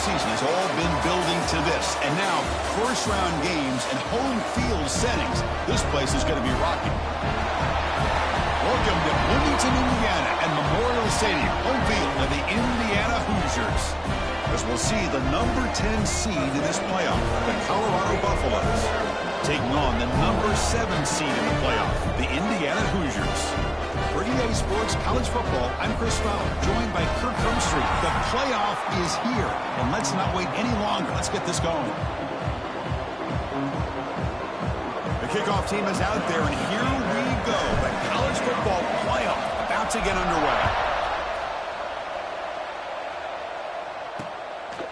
season has all been building to this. And now, first-round games and home field settings. This place is going to be rocking. Welcome to Bloomington, Indiana, and Memorial Stadium, home field of the Indiana Hoosiers. As we'll see the number 10 seed in this playoff, the Colorado Buffaloes, taking on the number 7 seed in the playoff, the Indiana Hoosiers. For EA Sports College Football, I'm Chris Fowler, joined by Kirk Herbstreit. The playoff is here, and let's not wait any longer. Let's get this going. The kickoff team is out there, and here we go. The college football playoff about to get underway.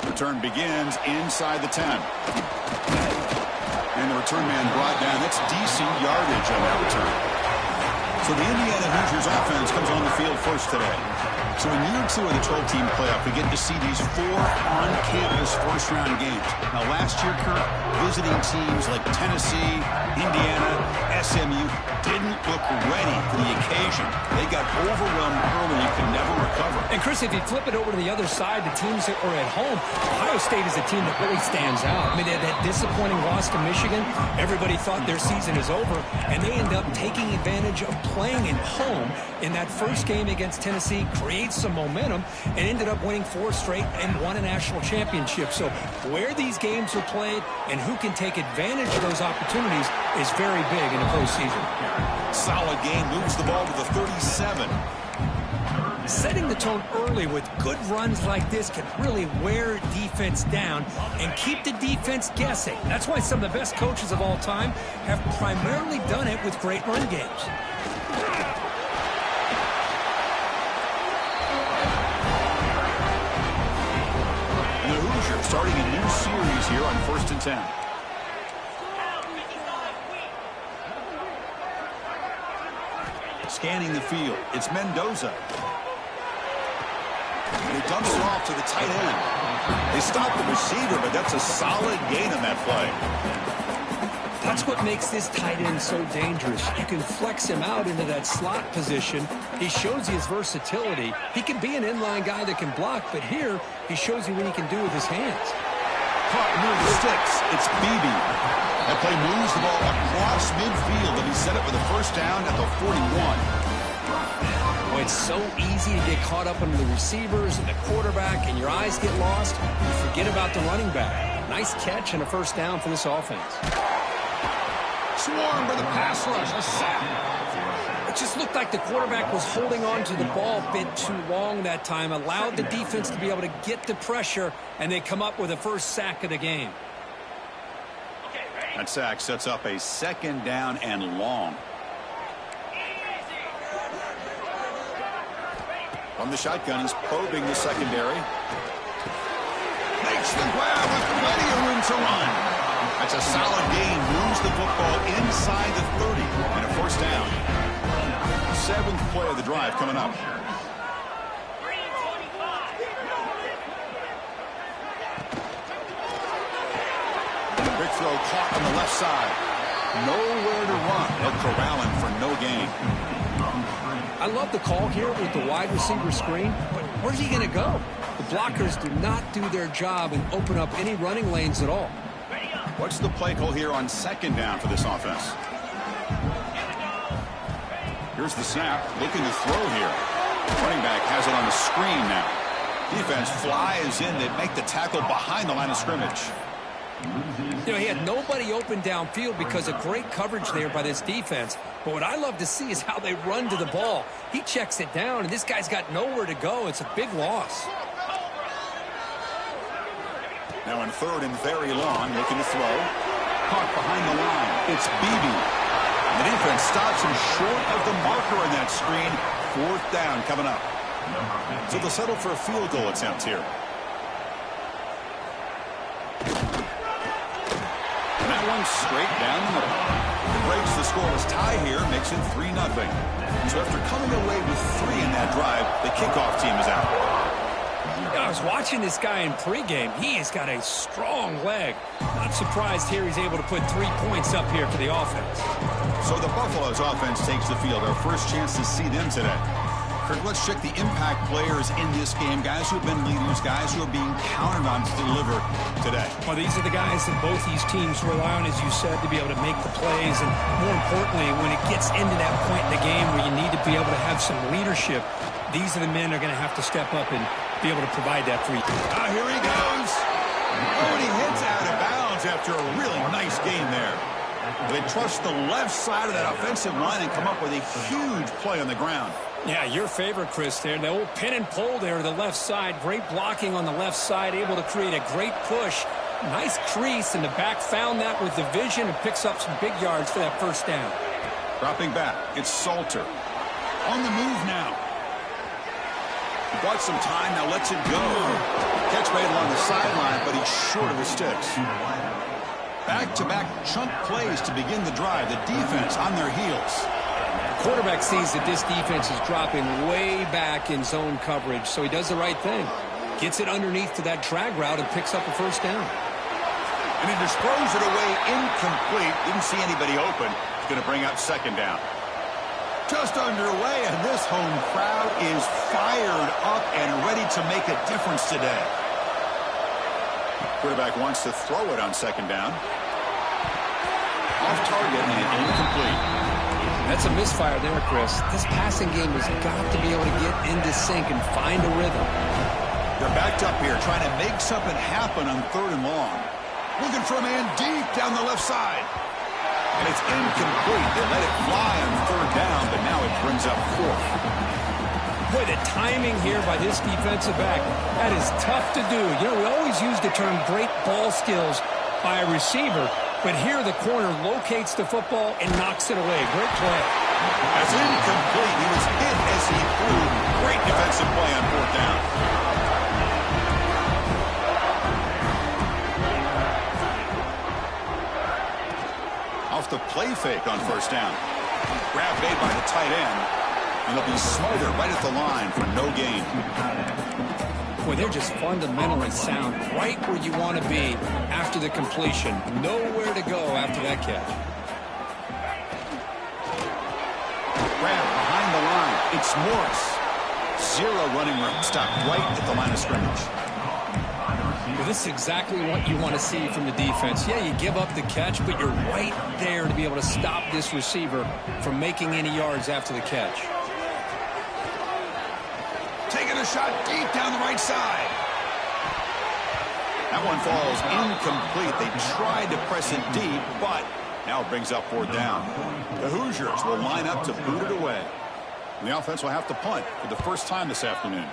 Return begins inside the 10. And the return man brought down. That's decent yardage on that return. So the Indiana Hoosiers offense comes on the field first today. So in year 2 of the 12-team playoff, we get to see these 4 on-campus first-round games. Now, last year, Kirk, visiting teams like Tennessee, Indiana, SMU didn't look ready for the occasion. They got overwhelmed early and could never recover. And, Chris, if you flip it over to the other side, the teams that were at home, Ohio State is a team that really stands out. I mean, they had that disappointing loss to Michigan. Everybody thought their season is over, and they end up taking advantage of playing at home in that first game against Tennessee, create some momentum, and ended up winning 4 straight and won a national championship. So where these games are played and who can take advantage of those opportunities is very big in the postseason. Solid game, moves the ball to the 37. Setting the tone early with good runs like this can really wear defense down and keep the defense guessing. That's why some of the best coaches of all time have primarily done it with great run games. And the Hoosiers starting a new series here on 1st and 10. Scanning the field, it's Mendoza. He dumps it off to the tight end. They stop the receiver, but that's a solid gain on that play. That's what makes this tight end so dangerous. You can flex him out into that slot position. He shows you his versatility. He can be an inline guy that can block, but here he shows you what he can do with his hands. Caught near the sticks. It's Beebe. That play moves the ball across midfield, and he set it for the first down at the 41. Oh, it's so easy to get caught up under the receivers and the quarterback, and your eyes get lost. You forget about the running back. Nice catch and a first down for this offense. Swarm for the pass rush. A sack. It just looked like the quarterback was holding on to the ball a bit too long that time, allowed the defense to be able to get the pressure, and they come up with the first sack of the game. That sack sets up a 2nd down and long. From the shotgun, he's probing the secondary. Makes the grab with plenty of room to run. That's a solid gain. Moves the football inside the 30 and a first down. 7th play of the drive coming up. Big throw caught on the left side. Nowhere to run. They'll corral him for no gain. I love the call here with the wide receiver screen, but where's he going to go? The blockers do not do their job and open up any running lanes at all. What's the play call here on 2nd down for this offense? Here's the snap. Looking to throw here. Running back has it on the screen now. Defense flies in. They make the tackle behind the line of scrimmage. You know, he had nobody open downfield because of great coverage there by this defense. But what I love to see is how they run to the ball. He checks it down, and this guy's got nowhere to go. It's a big loss. Now in 3rd and very long, looking to throw. Caught behind the line. It's Beebe. The defense stops him short of the marker on that screen. 4th down coming up. So they'll settle for a field goal attempt here. And that one straight down the middle. It breaks the scoreless tie here, makes it 3-0. So after coming away with 3 in that drive, the kickoff team is out. I was watching this guy in pregame. He has got a strong leg. Not surprised here he's able to put 3 points up here for the offense. So the Buffaloes offense takes the field. Our first chance to see them today. Kirk, let's check the impact players in this game. Guys who have been leaders, guys who are being counted on to deliver today. Well, these are the guys that both these teams rely on, as you said, to be able to make the plays. And more importantly, when it gets into that point in the game where you need to be able to have some leadership, these are the men that are going to have to step up and be able to provide that for you. Here he goes. Oh, and he hits out of bounds after a really nice game there. They trust the left side of that offensive line and come up with a huge play on the ground. Yeah, your favorite, Chris, there. The old pin and pull there to the left side. Great blocking on the left side, able to create a great push. Nice crease, and the back found that with the vision and picks up some big yards for that first down. Dropping back, it's Salter. On the move now. Bought some time, now lets it go. Catch made along the sideline, but he's short of the sticks. Back-to-back chunk plays to begin the drive. The defense on their heels. Quarterback sees that this defense is dropping way back in zone coverage, so he does the right thing. Gets it underneath to that drag route and picks up a first down. And he just throws it away incomplete. Didn't see anybody open. He's going to bring up second down. Just underway, and this home crowd is fired up and ready to make a difference today. Quarterback wants to throw it on second down. Off target and incomplete. That's a misfire there, Chris. This passing game has got to be able to get into sync and find a rhythm. They're backed up here, trying to make something happen on third and long. Looking for a man deep down the left side. And it's incomplete. They let it fly on third down, but now it brings up fourth. Boy, the timing here by this defensive back, that is tough to do. You know, we always use the term great ball skills by a receiver, but here the corner locates the football and knocks it away. Great play. That's incomplete. He was hit as he threw. Great defensive play on fourth down. Off the play fake on first down. Grab made by the tight end. And they'll be smarter right at the line for no gain. Boy, they're just fundamentally sound right where you want to be after the completion. Nowhere to go after that catch. Grab behind the line. It's Morris. Zero running room. Stopped right at the line of scrimmage. Well, this is exactly what you want to see from the defense. Yeah, you give up the catch, but you're right there to be able to stop this receiver from making any yards after the catch. Taking a shot deep down the right side. That one falls incomplete. They tried to press it deep, but now it brings up fourth down. The Hoosiers will line up to boot it away. And the offense will have to punt for the first time this afternoon.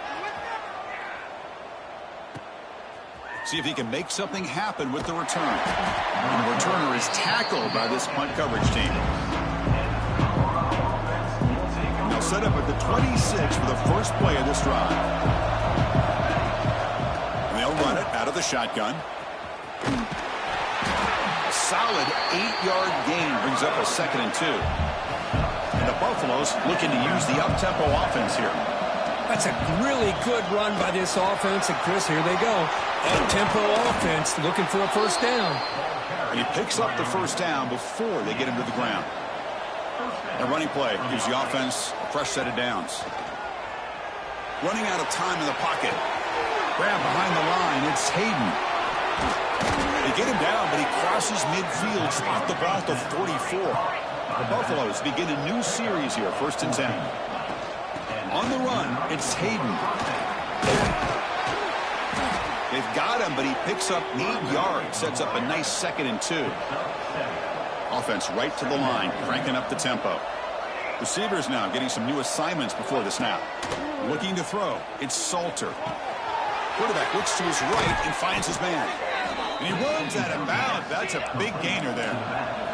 See if he can make something happen with the return. And the returner is tackled by this punt coverage team. Now set up at the 26 for the first play of this drive. And they'll run it out of the shotgun. A solid 8-yard gain brings up a 2nd and 2. And the Buffaloes looking to use the up-tempo offense here. That's a really good run by this offense. And Chris, here they go. Up-tempo offense looking for a first down. He picks up the first down before they get him to the ground. A running play gives the offense a fresh set of downs. Running out of time in the pocket. Grab behind the line. It's Hayden. They get him down, but he crosses midfield. Spot the ball to 44. The Buffaloes begin a new series here. 1st and 10. On the run, it's Hayden. They've got him, but he picks up 8 yards. Sets up a nice 2nd and 2. Offense right to the line, cranking up the tempo. Receivers now getting some new assignments before the snap. Looking to throw. It's Salter. Quarterback looks to his right and finds his man. And he runs out of bounds. That's a big gainer there.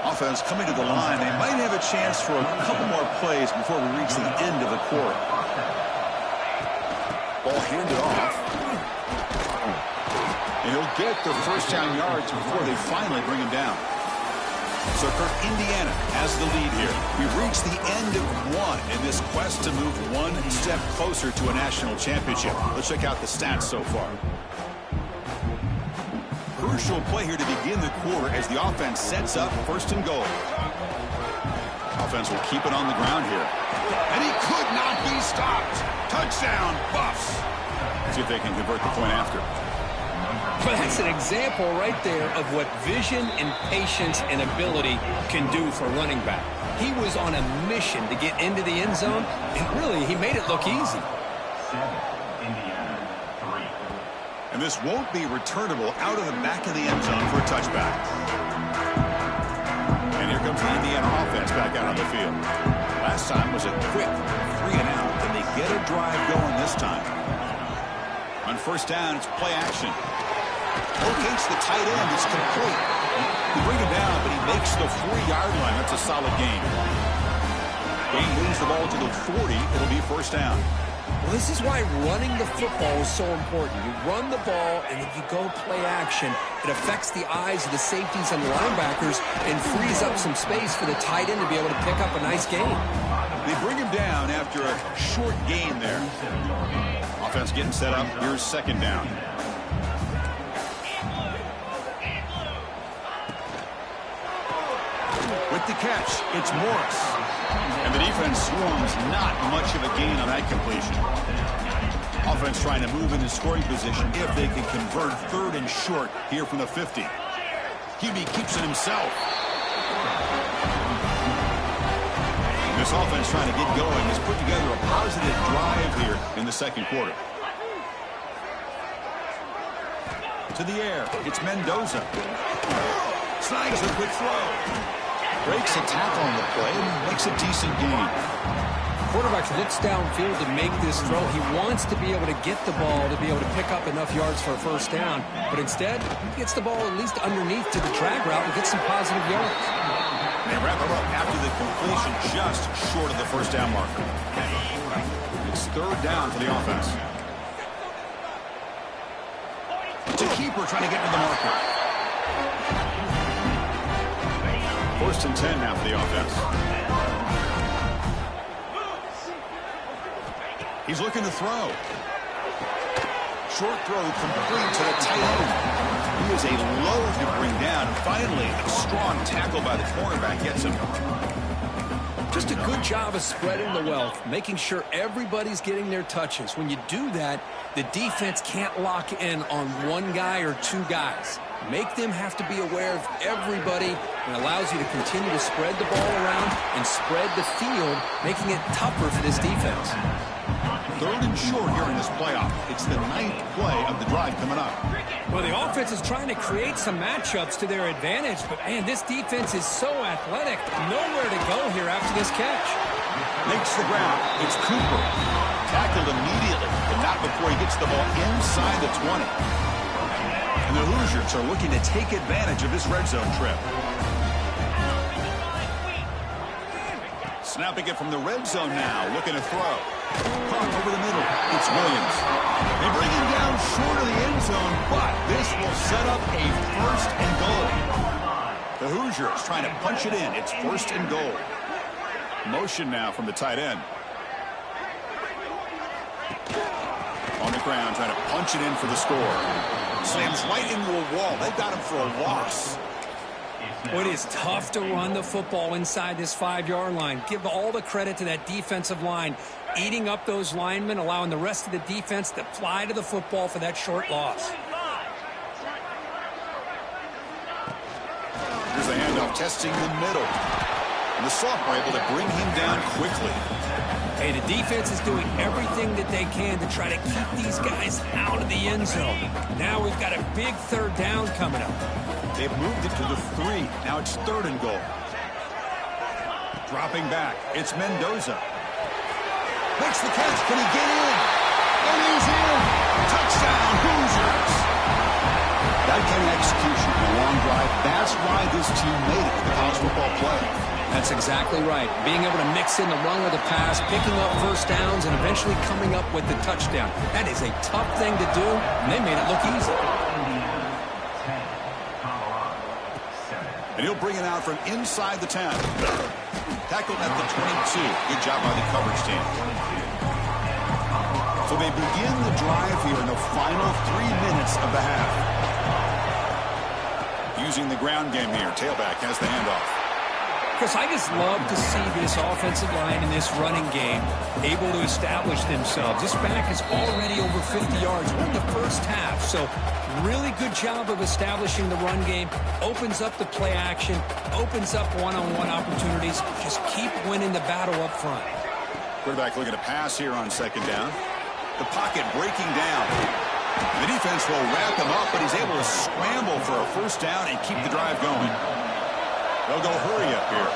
Offense coming to the line. They might have a chance for a couple more plays before we reach the end of the quarter. Ball handed off. And he'll get the first down yards before they finally bring him down. So Kirk, Indiana has the lead here. We've reached the end of one in this quest to move one step closer to a national championship. Let's check out the stats so far. Crucial play here to begin the quarter as the offense sets up 1st and goal. Offense will keep it on the ground here. And he could not be stopped. Touchdown, Buffs. See if they can convert the point after. Well, that's an example right there of what vision and patience and ability can do for running back. He was on a mission to get into the end zone, and really, he made it look easy. And this won't be returnable out of the back of the end zone for a touchback. And here comes the Indiana offense back out on the field. Last time was a quick 3-and-out, and they get a drive going this time. On first down, it's play action. Locates the tight end. It's complete. They bring him down, but he makes the 4-yard line. That's a solid gain. Gain moves the ball to the 40. It'll be first down. Well, this is why running the football is so important. You run the ball, and then you go play action. It affects the eyes of the safeties and the linebackers and frees up some space for the tight end to be able to pick up a nice gain. They bring him down after a short gain there. Offense getting set up. Here's second down. With the catch, it's Morris. And the defense swarms, not much of a gain on that completion. Offense trying to move into scoring position if they can convert third and short here from the 50. QB keeps it himself. This offense trying to get going has put together a positive drive here in the second quarter. To the air, it's Mendoza. Snags a quick throw. Breaks a tackle on the play and makes a decent gain. Quarterback looks downfield to make this throw. He wants to be able to get the ball to be able to pick up enough yards for a first down. But instead, he gets the ball at least underneath to the drag route and gets some positive yards. They wrap it up after the completion just short of the first down marker. It's third down for the offense. To keeper trying to get to the marker. First and 10 now for the offense. He's looking to throw. Short throw complete to the tight end. He is a load to bring down. Finally, a strong tackle by the cornerback gets him. Just a good job of spreading the wealth, making sure everybody's getting their touches. When you do that, the defense can't lock in on one guy or two guys. Make them have to be aware of everybody, and allows you to continue to spread the ball around and spread the field, making it tougher for this defense. Third and short here in this playoff. It's the 9th play of the drive coming up. Well, the offense is trying to create some matchups to their advantage, but, man, this defense is so athletic. Nowhere to go here after this catch. Makes the ground. It's Cooper. Tackled immediately, but not before he gets the ball inside the 20. And the Hoosiers are looking to take advantage of this red zone trip. Snapping it from the red zone now, looking to throw. Caught over the middle. It's Williams. They bring him down short of the end zone, but this will set up a first and goal. The Hoosiers trying to punch it in. It's first and goal. Motion now from the tight end. On the ground, trying to punch it in for the score. Slams right into a wall. They got him for a loss. Well, it is tough to run the football inside this 5-yard line. Give all the credit to that defensive line, eating up those linemen, allowing the rest of the defense to fly to the football for that short loss. Here's the handoff, testing the middle. And the sophomore able to bring him down quickly. Hey, the defense is doing everything that they can to try to keep these guys out of the end zone. Now we've got a big third down coming up. They've moved it to the 3. Now it's third and goal. Dropping back. It's Mendoza. Makes the catch. Can he get in? And he's in. Touchdown, Hoosiers. That kind of execution in a long drive, that's why this team made it to the college football playoff. That's exactly right. Being able to mix in the run with the pass, picking up first downs, and eventually coming up with the touchdown. That is a tough thing to do, and they made it look easy. And he'll bring it out from inside the 10. Tackled at the 22. Good job by the coverage team. So they begin the drive here in the final 3 minutes of the half. Using the ground game here. Tailback has the handoff. Chris, I just love to see this offensive line and this running game able to establish themselves. This back is already over 50 yards. We're in the first half, so really good job of establishing the run game. Opens up the play action, opens up one-on-one opportunities. Just keep winning the battle up front. Quarterback looking to pass here on second down. The pocket breaking down. The defense will wrap him up, but he's able to scramble for a first down and keep the drive going. They'll go hurry up here.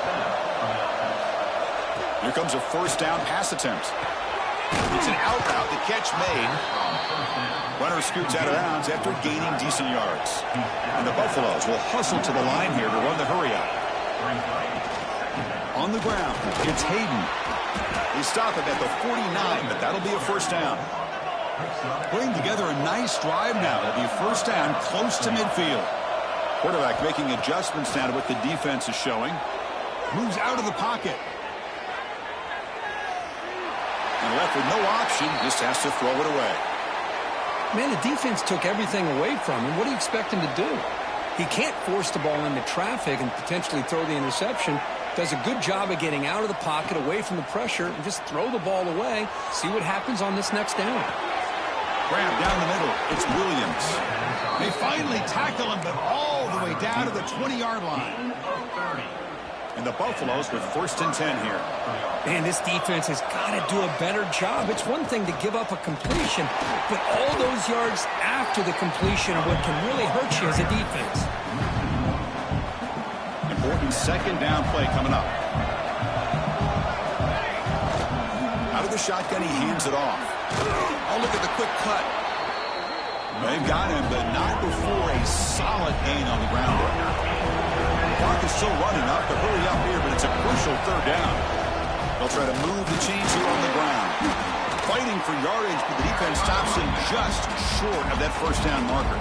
Here comes a first down pass attempt. It's an out route. The catch made. Runner scoots out of bounds after gaining decent yards. And the Buffaloes will hustle to the line here to run the hurry up. On the ground, it's Hayden. They stop him at the 49, but that'll be a first down. Putting together a nice drive now. It'll be first down close to midfield. Quarterback making adjustments now to what the defense is showing. Moves out of the pocket. And left with no option, just has to throw it away. Man, the defense took everything away from him. What do you expect him to do? He can't force the ball into traffic and potentially throw the interception. Does a good job of getting out of the pocket, away from the pressure, and just throw the ball away. See what happens on this next down. Grab down the middle. It's Williams. They finally tackle him, but all the way down to the 20-yard line. And the Buffaloes with first and 10 here. Man, this defense has got to do a better job. It's one thing to give up a completion, but all those yards after the completion are what can really hurt you as a defense. Important second down play coming up. Out of the shotgun, he hands it off. Oh, look at the quick cut. They've got him, but not before a solid gain on the ground. Clock is still running up to hurry up here, but it's a crucial third down. They'll try to move the chains here on the ground. Fighting for yardage, but the defense stops him just short of that first down marker.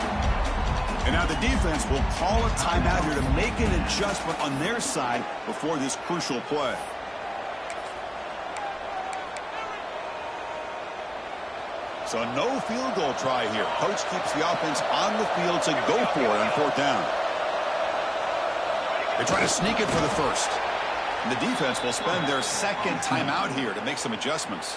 And now the defense will call a timeout here to make an adjustment on their side before this crucial play. So no field goal try here. Coach keeps the offense on the field to go for it on fourth down. They try to sneak it for the first. And the defense will spend their second timeout here to make some adjustments.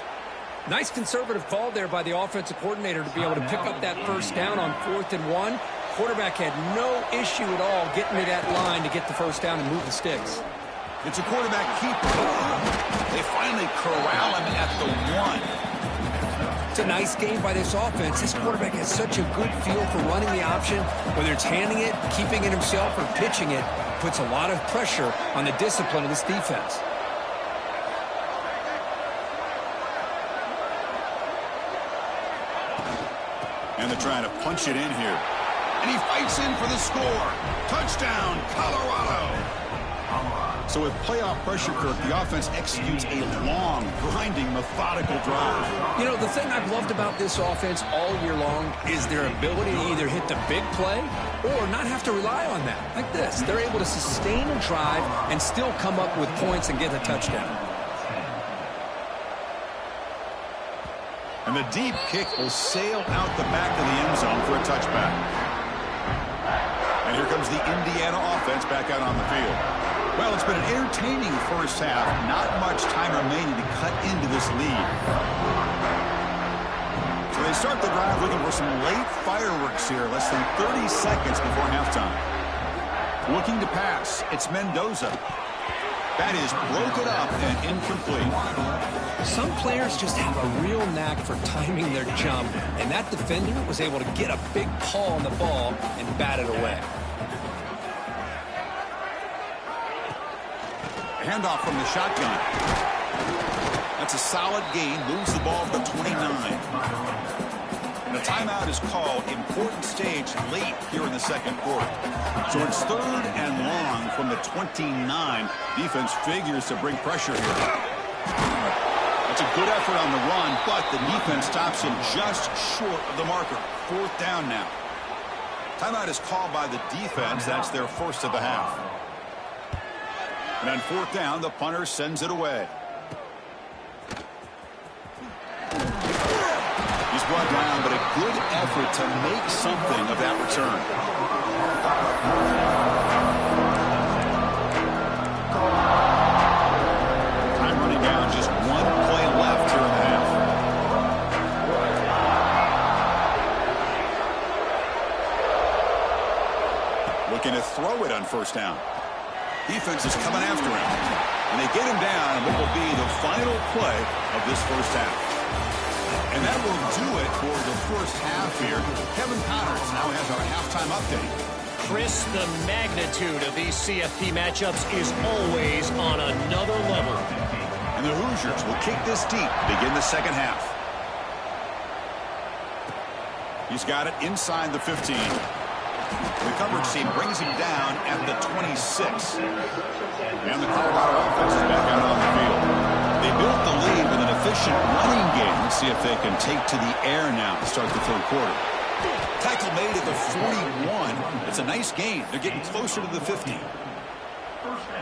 Nice conservative call there by the offensive coordinator to be able to pick up that first down on 4th and 1. Quarterback had no issue at all getting to that line to get the first down and move the sticks. It's a quarterback keeper. They finally corral him at the 1. It's a nice game by this offense. This quarterback has such a good feel for running the option. Whether it's handing it, keeping it himself, or pitching it, puts a lot of pressure on the discipline of this defense. And they're trying to punch it in here. And he fights in for the score. Touchdown, Colorado. So with playoff pressure, Kirk, the offense executes a long, grinding, methodical drive. You know, the thing I've loved about this offense all year long is their ability to either hit the big play or not have to rely on that. Like this. They're able to sustain a drive and still come up with points and get a touchdown. And the deep kick will sail out the back of the end zone for a touchback. And here comes the Indiana offense back out on the field. Well, it's been an entertaining first half. Not much time remaining to cut into this lead. So they start the drive looking for some late fireworks here. Less than 30 seconds before halftime. Looking to pass. It's Mendoza. That is broken up and incomplete. Some players just have a real knack for timing their jump, and that defender was able to get a big paw on the ball and bat it away. Handoff from the shotgun. That's a solid gain. Moves the ball to the 29. And a timeout is called. Important stage late here in the second quarter. So it's 3rd and long from the 29. Defense figures to bring pressure here. That's a good effort on the run, but the defense stops him just short of the marker. 4th down now. Timeout is called by the defense. That's their first of the half. And on 4th down, the punter sends it away. He's brought down, but a good effort to make something of that return. Looking to throw it on first down. Defense is coming after him. And they get him down on what will be the final play of this first half. And that will do it for the first half here. Kevin Connors now has our halftime update. Chris, the magnitude of these CFP matchups is always on another level. And the Hoosiers will kick this deep to begin the second half. He's got it inside the 15. The coverage team brings him down at the 26. And the Colorado offense is back out on the field. They built the lead with an efficient running game. Let's see if they can take to the air now to start the third quarter. Tackle made at the 41. It's a nice gain. They're getting closer to the 50.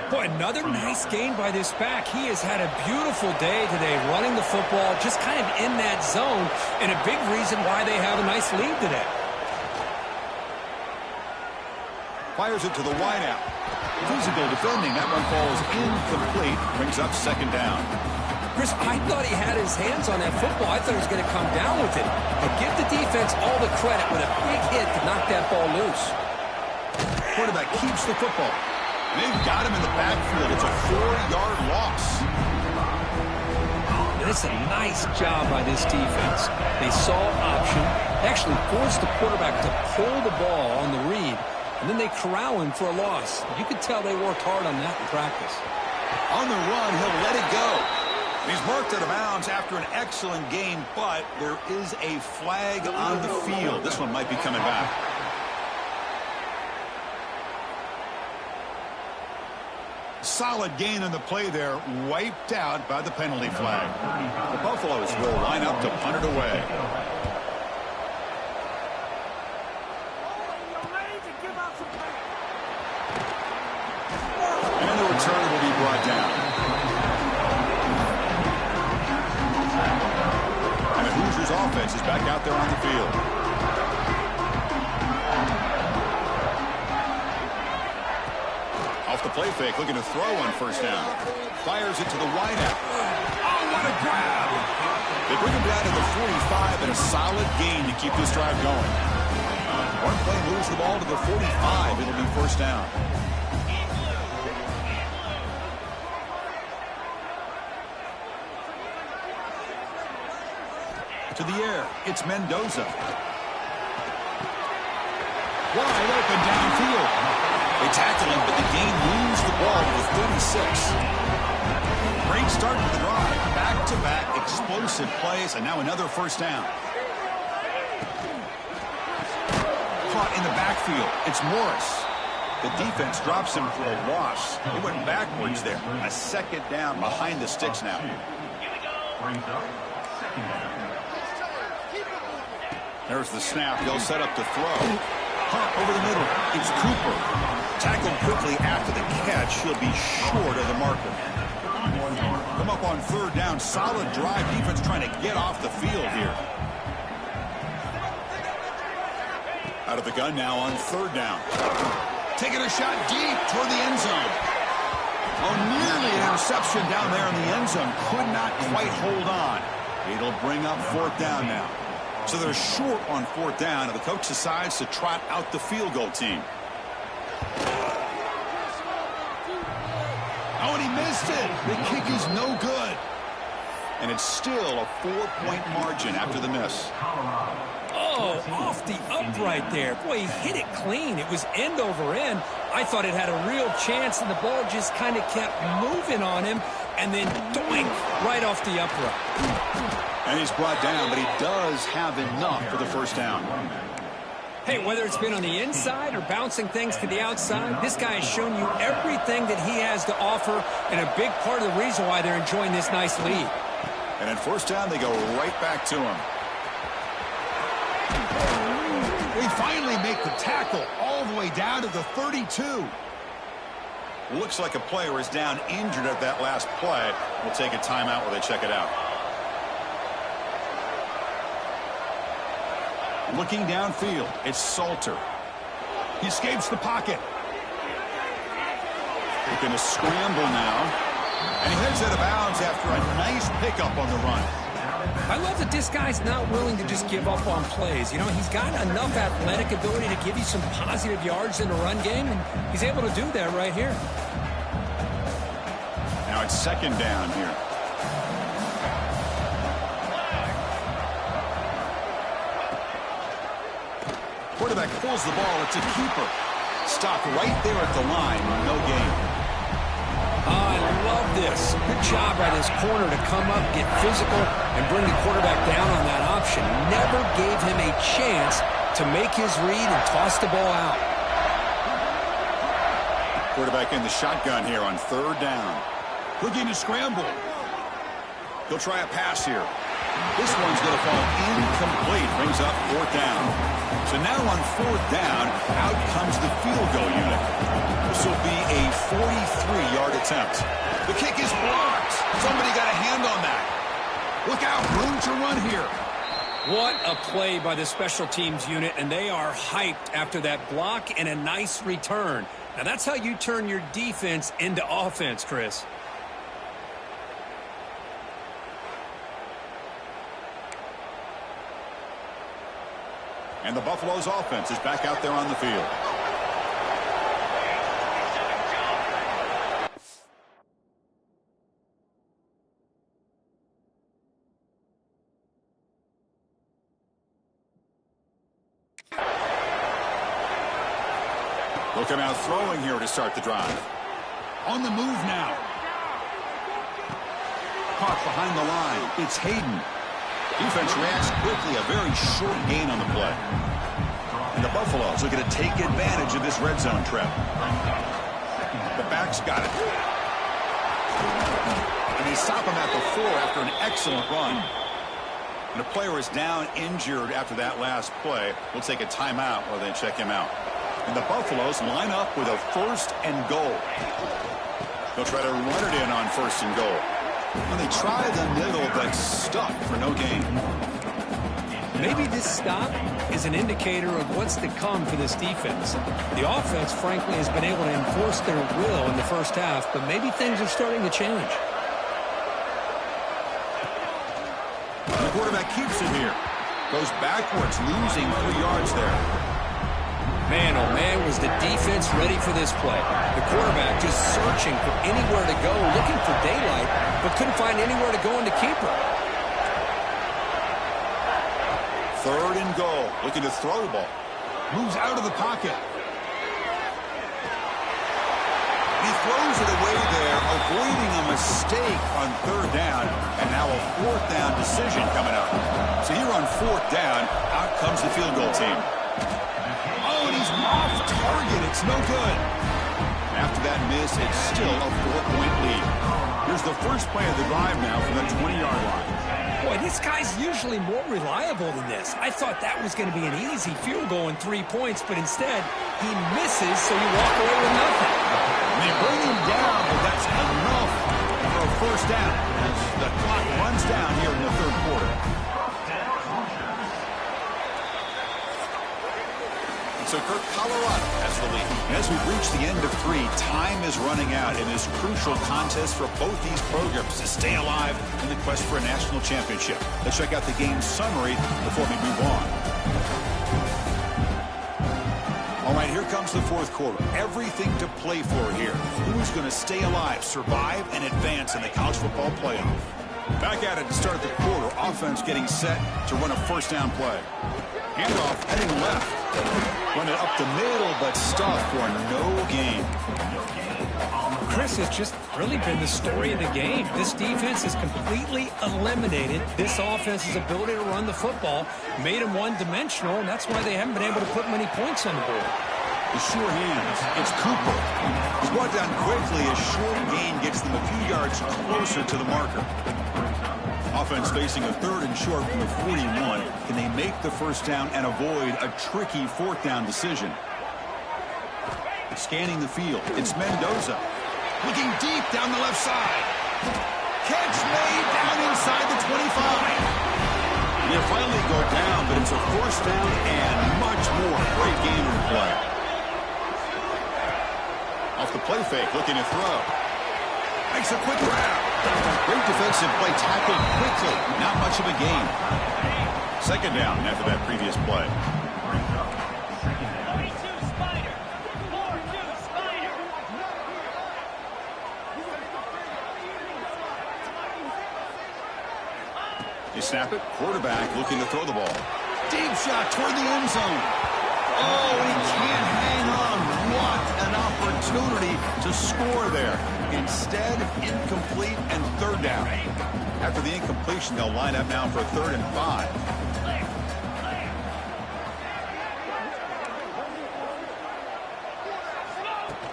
Boy, another nice gain by this back. He has had a beautiful day today running the football, just kind of in that zone, and a big reason why they have a nice lead today. Fires it to the wideout. Physical defending. That one falls incomplete. Brings up second down. Chris, I thought he had his hands on that football. I thought he was going to come down with it. But give the defense all the credit with a big hit to knock that ball loose. Quarterback keeps the football. They've got him in the backfield. It's a 4-yard loss. And it's a nice job by this defense. They saw option, actually forced the quarterback to pull the ball on the read, and then they corral him for a loss. You could tell they worked hard on that in practice. On the run, he'll let it go. He's marked out of bounds after an excellent game, but there is a flag on the field. This one might be coming back. Solid gain on the play there, wiped out by the penalty flag. The Buffaloes will line up to punt it away. And the return will be brought down. And the Hoosiers offense is back out there on the field. Off the play fake, looking to throw on first down. Fires it to the wideout. Oh, what a grab! They bring him down to the 45 and a solid gain to keep this drive going. One play moves the ball to the 45. It'll be first down. To the air, it's Mendoza. Wide open downfield. They tackle him, but the gain moves the ball to the 36. Great start to the drive. Back-to-back explosive plays, and now another first down. Caught in the backfield. It's Morris. The defense drops him for a loss. He went backwards there. A second down behind the sticks now. There's the snap. They'll set up to throw. Pump over the middle. It's Cooper. Tackled quickly after the catch. He'll be short of the marker. Come up on third down. Solid drive. Defense trying to get off the field here. Out of the gun now on third down. Taking a shot deep toward the end zone. Oh, nearly an interception down there in the end zone. Could not quite hold on. It'll bring up fourth down now. So they're short on fourth down, and the coach decides to trot out the field goal team. Oh, and he missed it. The kick is no good. And it's still a 4-point margin after the miss. Oh, off the upright there. Boy, he hit it clean. It was end over end. I thought it had a real chance, and the ball just kind of kept moving on him, and then doink, right off the upright. And he's brought down, but he does have enough for the first down. Hey, whether it's been on the inside or bouncing things to the outside, this guy has shown you everything that he has to offer, and a big part of the reason why they're enjoying this nice lead. And at first down, they go right back to him. They finally make the tackle all the way down to the 32. Looks like a player is down injured at that last play. We'll take a timeout while they check it out. Looking downfield, it's Salter. He escapes the pocket. They're going to scramble now. And he heads out of bounds after a nice pickup on the run. I love that this guy's not willing to just give up on plays. You know, he's got enough athletic ability to give you some positive yards in the run game, and he's able to do that right here. Now it's second down here. Quarterback pulls the ball. It's a keeper. Stopped right there at the line. No gain. I love this. Good job by this corner to come up, get physical, and bring the quarterback down on that option. Never gave him a chance to make his read and toss the ball out. Quarterback in the shotgun here on third down. Looking to scramble. He'll try a pass here. This one's going to fall incomplete. Brings up fourth down. So now on fourth down, out comes the field goal unit. This will be a 43-yard attempt. The kick is blocked. Somebody got a hand on that. Look out, room to run here. What a play by the special teams unit, and they are hyped after that block and a nice return. Now that's how you turn your defense into offense, Chris. And the Buffalo's offense is back out there on the field. They'll come out throwing here to start the drive. On the move now. Caught behind the line. It's Hayden. Defense reacts quickly. A very short gain on the play. And the Buffaloes are going to take advantage of this red zone trap. The back's got it. And they stop him at the 4 after an excellent run. And the player is down injured after that last play. We'll take a timeout while they check him out. And the Buffaloes line up with a first and goal. They'll try to run it in on first and goal. And they try the middle, but stuck for no gain. Maybe this stop is an indicator of what's to come for this defense. The offense, frankly, has been able to enforce their will in the first half, but maybe things are starting to change. And the quarterback keeps it here. Goes backwards, losing 3 yards there. Man, oh man, was the defense ready for this play. The quarterback just searching for anywhere to go, looking for daylight, but couldn't find anywhere to go in the keeper. Third and goal, looking to throw the ball. Moves out of the pocket. He throws it away there, avoiding a mistake on third down, and now a fourth down decision coming up. So here on fourth down, out comes the field goal team. Oh, and he's off target. It's no good. After that miss, it's still a 4-point lead. Here's the first play of the drive now from the 20-yard line. Boy, this guy's usually more reliable than this. I thought that was going to be an easy field goal and 3 points, but instead, he misses, so you walk away with nothing. And they bring him down, but that's enough for a first down as the clock runs down here in the third quarter. So Kirk, Colorado has the lead. And as we reach the end of 3, time is running out in this crucial contest for both these programs to stay alive in the quest for a national championship. Let's check out the game summary before we move on. All right, here comes the fourth quarter. Everything to play for here. Who's going to stay alive, survive, and advance in the college football playoff? Back at it to start the quarter. Offense getting set to run a first down play. Handoff heading left. Run it up the middle, but stuffed for no gain. Chris, has just really been the story of the game. This defense has completely eliminated this offense's ability to run the football, made them one-dimensional, and that's why they haven't been able to put many points on the board. The sure hands. It's Cooper. He's brought down quickly. A short gain gets them a few yards closer to the marker. Offense facing a third and short from the 41. Can they make the first down and avoid a tricky fourth down decision? Scanning the field. It's Mendoza. Looking deep down the left side. Catch made down inside the 25. They finally go down, but it's a first down and much more. Great game in play. Off the play fake, looking to throw. Makes a quick grab. Great defensive play, tackled quickly. Not much of a gain. Second down after that previous play. They snap it. Quarterback looking to throw the ball. Deep shot toward the end zone. Oh, he can't hang on. What an opportunity to score there. Instead, incomplete and third down. After the incompletion, they'll line up now for 3rd and 5.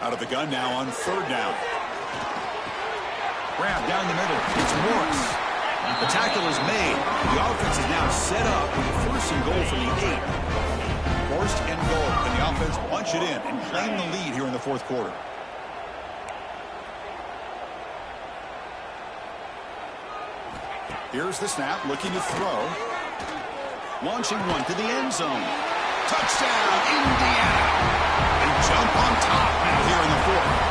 Out of the gun now on 3rd down. Grab down the middle. It's Morris. The tackle is made. The offense is now set up with a 1st and goal from the 8. 1st and goal. And the offense punch it in and claim the lead here in the 4th quarter. Here's the snap, looking to throw. Launching one to the end zone. Touchdown, Indiana. They jump on top now here in the 4th.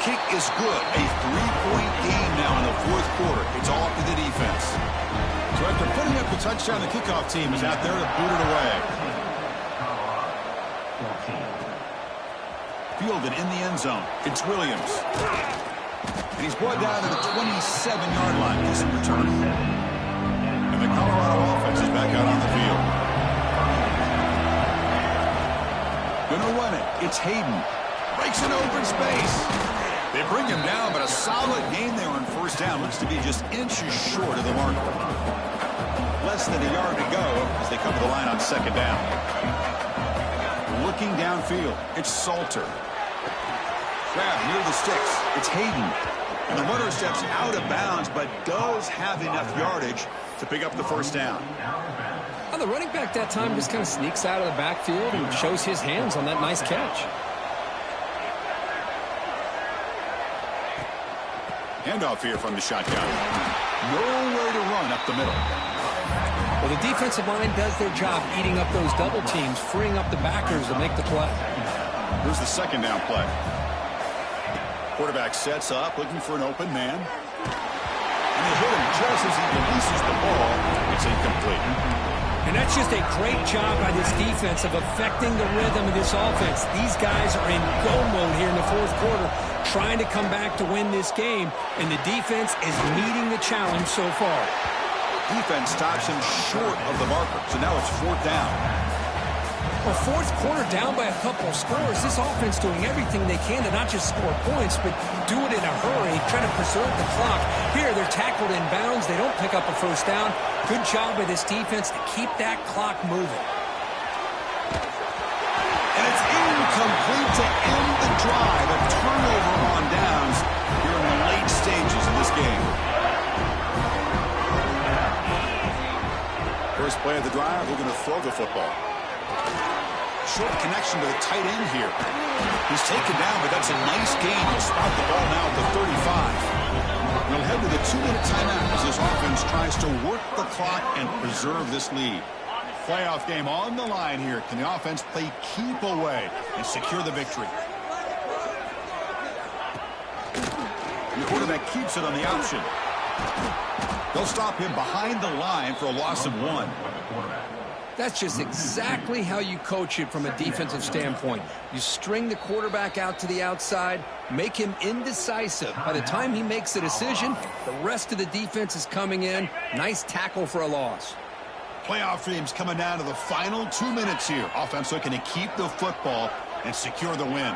Kick is good. A 3-point game now in the 4th quarter. It's all up to the defense. So after putting up the touchdown, the kickoff team is out there to boot it away. Fielded in the end zone. It's Williams. And he's brought down to the 27-yard line. Decent return. And the Colorado offense is back out on the field. Gonna run it. It's Hayden. Breaks an open space. They bring him down, but a solid gain there on 1st down. Looks to be just inches short of the marker. Less than a yard to go as they come to the line on 2nd down. Looking downfield, it's Salter. Grab near the sticks, it's Hayden. And the runner steps out of bounds, but does have enough yardage to pick up the 1st down. Well, the running back that time just kind of sneaks out of the backfield and shows his hands on that nice catch. Handoff here from the shotgun. Nowhere to run up the middle. Well, the defensive line does their job eating up those double teams, freeing up the backers to make the play. Here's the 2nd down play. Quarterback sets up, looking for an open man. And they hit him just as he releases the ball. It's incomplete. And that's just a great job by this defense of affecting the rhythm of this offense. These guys are in go mode here in the 4th quarter, trying to come back to win this game, and the defense is meeting the challenge so far. Defense stops him short of the marker, so now it's 4th down. Well, 4th quarter down by a couple of scores. This offense doing everything they can to not just score points, but do it in a hurry, trying to preserve the clock. Here, they're tackled in bounds. They don't pick up a 1st down. Good job by this defense to keep that clock moving. And it's incomplete to end the drive. A turnover on downs here in the late stages of this game. First play of the drive, we're going to throw the football. Short connection to the tight end here. He's taken down, but that's a nice gain. He'll spot the ball now at the 35. We'll head to the 2-minute timeout as this offense tries to work the clock and preserve this lead. Playoff game on the line here. Can the offense play keep away and secure the victory? The quarterback keeps it on the option. They'll stop him behind the line for a loss of 1. That's just exactly how you coach it from a defensive standpoint. You string the quarterback out to the outside, make him indecisive. By the time he makes a decision, the rest of the defense is coming in. Nice tackle for a loss. Playoff teams coming down to the final 2 minutes here. Offense looking to keep the football and secure the win.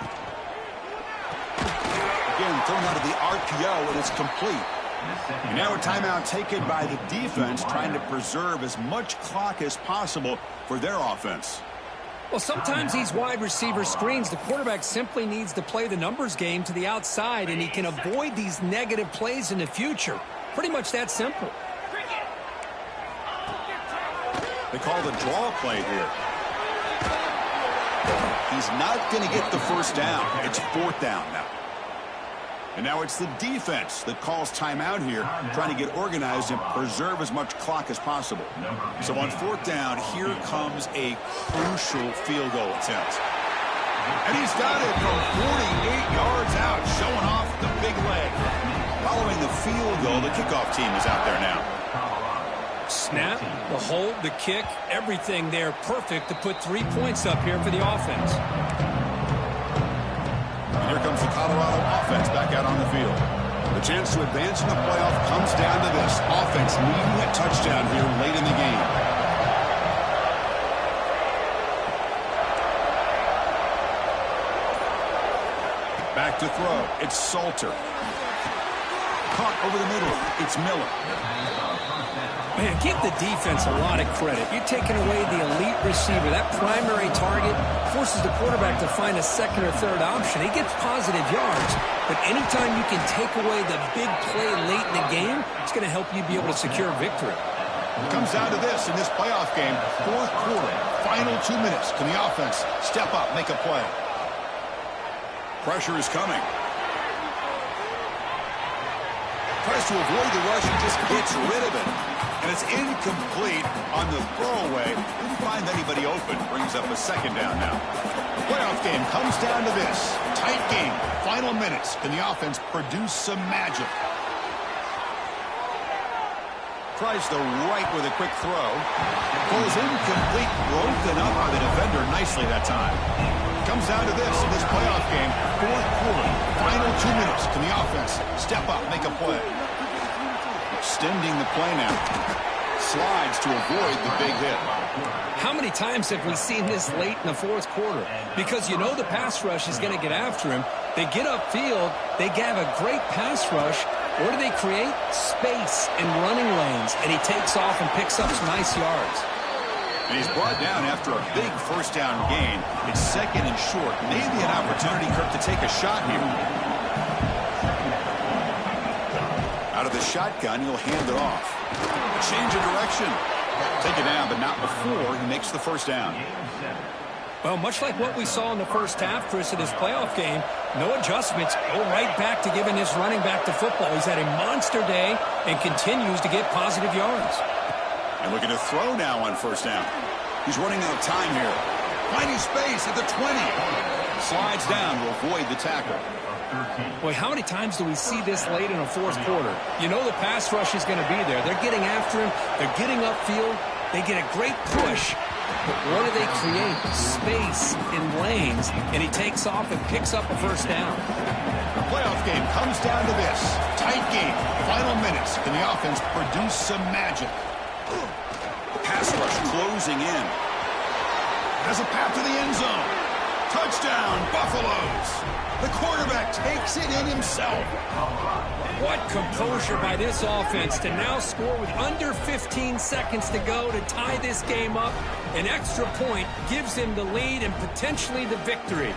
Again, thrown out of the RPO, and it's complete. And now a timeout taken by the defense, trying to preserve as much clock as possible for their offense. Well, sometimes these wide receiver screens, the quarterback simply needs to play the numbers game to the outside, and he can avoid these negative plays in the future. Pretty much that simple. They call the draw play here. He's not going to get the 1st down. It's 4th down now. And now it's the defense that calls timeout here, trying to get organized and preserve as much clock as possible. So on 4th down, here comes a crucial field goal attempt. And he's got it from 48 yards out, showing off the big leg. Following the field goal, the kickoff team is out there now. Snap, the hold, the kick, everything there perfect to put 3 points up here for the offense. And here comes the Colorado offense back out on the field. The chance to advance in the playoff comes down to this. Offense needing a touchdown here late in the game. Back to throw. It's Salter. Caught over the middle. It's Miller. Man, give the defense a lot of credit. You're taking away the elite receiver. That primary target forces the quarterback to find a second or third option. He gets positive yards, but anytime you can take away the big play late in the game, it's going to help you be able to secure victory. It comes down to this in this playoff game. Fourth quarter, final 2 minutes. Can the offense step up, make a play? Pressure is coming. Tries to avoid the rush and just gets rid of it. And it's incomplete on the throwaway. Didn't find anybody open. Brings up a second down now. The playoff game comes down to this. Tight game. Final minutes. Can the offense produce some magic? Tries the right with a quick throw. Goes incomplete. Broken up by the defender nicely that time. Comes down to this in this playoff game. Fourth quarter. Final 2 minutes. Can the offense step up, make a play? Extending the play now. Slides to avoid the big hit. How many times have we seen this late in the fourth quarter? Because you know the pass rush is going to get after him. They get upfield. They have a great pass rush. What do they create? Space and running lanes. And he takes off and picks up some nice yards. And he's brought down after a big first down gain. It's second and short. Maybe an opportunity, Kirk, to take a shot here. Out of the shotgun, he'll hand it off. Change of direction. Take it down, but not before he makes the first down. Well, much like what we saw in the first half, Chris, of this playoff game, no adjustments. Go right back to giving his running back to football. He's had a monster day and continues to get positive yards. And looking to throw now on first down. He's running out of time here. Finding space at the 20. Slides down to avoid the tackle. Boy, how many times do we see this late in a fourth quarter? You know the pass rush is going to be there. They're getting after him. They're getting upfield. They get a great push. But what do they create? Space in lanes. And he takes off and picks up a first down. The playoff game comes down to this. Tight game. Final minutes. Can the offense produce some magic? Pass rush closing in. Has a path to the end zone. Touchdown, Buffaloes. The quarterback takes it in himself. What composure by this offense to now score with under 15 seconds to go to tie this game up. An extra point gives him the lead and potentially the victory.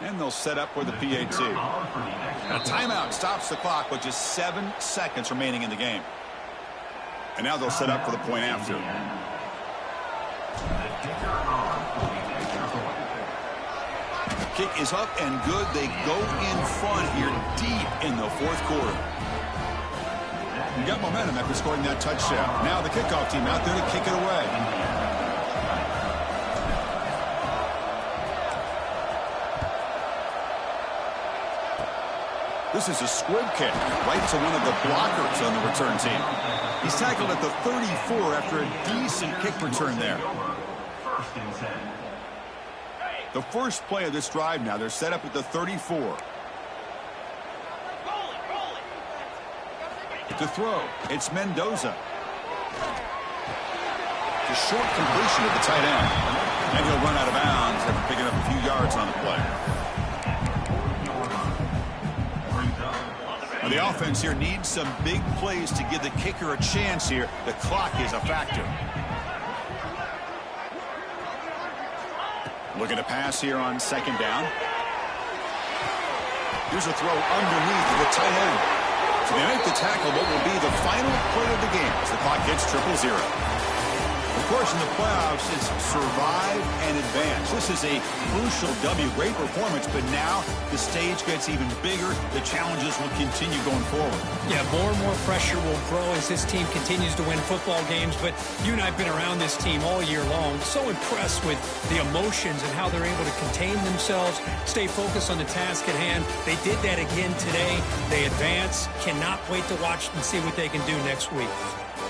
And they'll set up with the PAT. A timeout stops the clock with just 7 seconds remaining in the game. And now they'll set up for the point after. The kick is up and good. They go in front here deep in the fourth quarter. You got momentum after scoring that touchdown. Now the kickoff team out there to kick it away. This is a squib kick right to one of the blockers on the return team. He's tackled at the 34 after a decent kick return there. The first play of this drive now, they're set up at the 34. To throw, it's Mendoza. The short completion of the tight end. And he'll run out of bounds after picking up a few yards on the play. The offense here needs some big plays to give the kicker a chance here. The clock is a factor. Looking to pass here on second down. Here's a throw underneath the tight end. So they make the tackle, what will be the final play of the game as the clock hits 0-0. Of course, in the playoffs, it's survive and advance. This is a crucial W. Great performance, but now the stage gets even bigger. The challenges will continue going forward. Yeah, more and more pressure will grow as this team continues to win football games, but you and I have been around this team all year long. So impressed with the emotions and how they're able to contain themselves, stay focused on the task at hand. They did that again today. They advance. Cannot wait to watch and see what they can do next week.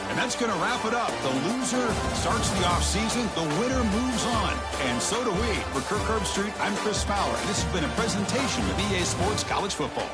And that's going to wrap it up. The loser starts the offseason. The winner moves on. And so do we. For Kirk Herbstreit, I'm Chris Fowler. And this has been a presentation of EA Sports College Football.